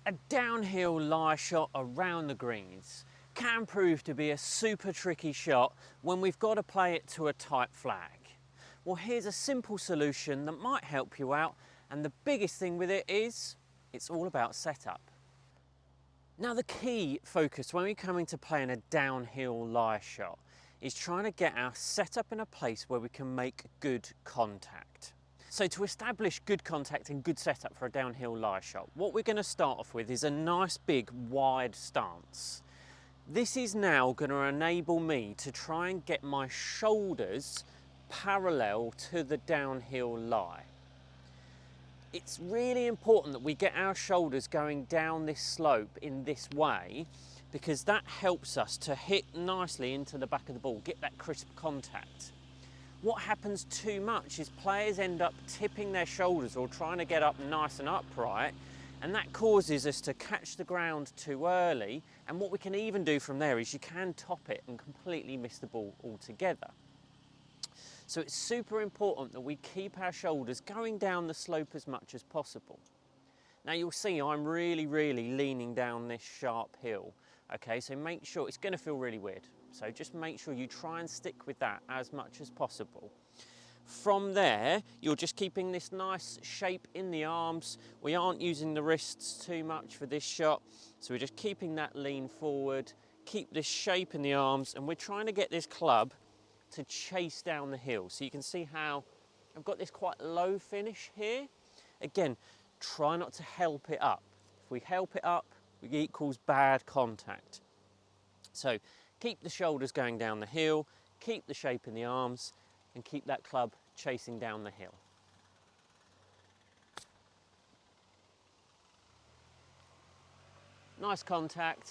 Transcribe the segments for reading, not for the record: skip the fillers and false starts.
A downhill lie shot around the greens can prove to be a super tricky shot when we've got to play it to a tight flag. Well, here's a simple solution that might help you out, and the biggest thing with it is it's all about setup. Now, the key focus when we come into playing a downhill lie shot is trying to get our setup in a place where we can make good contact. So to establish good contact and good setup for a downhill lie shot, what we're going to start off with is a nice big wide stance. This is now going to enable me to try and get my shoulders parallel to the downhill lie. It's really important that we get our shoulders going down this slope in this way, because that helps us to hit nicely into the back of the ball, get that crisp contact. What happens too much is players end up tipping their shoulders or trying to get up nice and upright, and that causes us to catch the ground too early, and what we can even do from there is you can top it and completely miss the ball altogether. So it's super important that we keep our shoulders going down the slope as much as possible. Now you'll see I'm really leaning down this sharp hill. Okay, so make sure, it's going to feel really weird, so just make sure you try and stick with that as much as possible. From there, you're just keeping this nice shape in the arms. We aren't using the wrists too much for this shot, so we're just keeping that lean forward, keep this shape in the arms, and we're trying to get this club to chase down the hill. So you can see how I've got this quite low finish here. Again, try not to help it up. If we help it up, it equals bad contact. So keep the shoulders going down the hill, keep the shape in the arms, and keep that club chasing down the hill. Nice contact,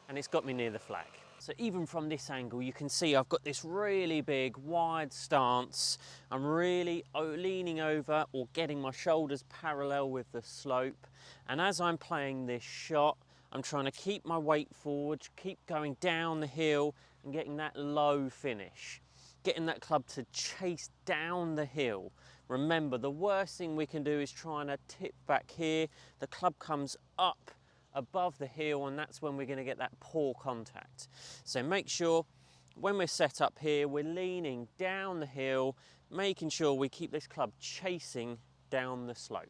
and it's got me near the flag. So even from this angle, you can see I've got this really big wide stance. I'm really leaning over or getting my shoulders parallel with the slope. And as I'm playing this shot, I'm trying to keep my weight forward, keep going down the hill and getting that low finish. Getting that club to chase down the hill. Remember, the worst thing we can do is trying to tip back here. The club comes up above the heel, and that's when we're going to get that poor contact. So make sure when we're set up here, we're leaning down the hill, making sure we keep this club chasing down the slope.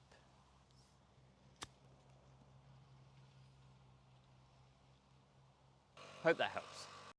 Hope that helps.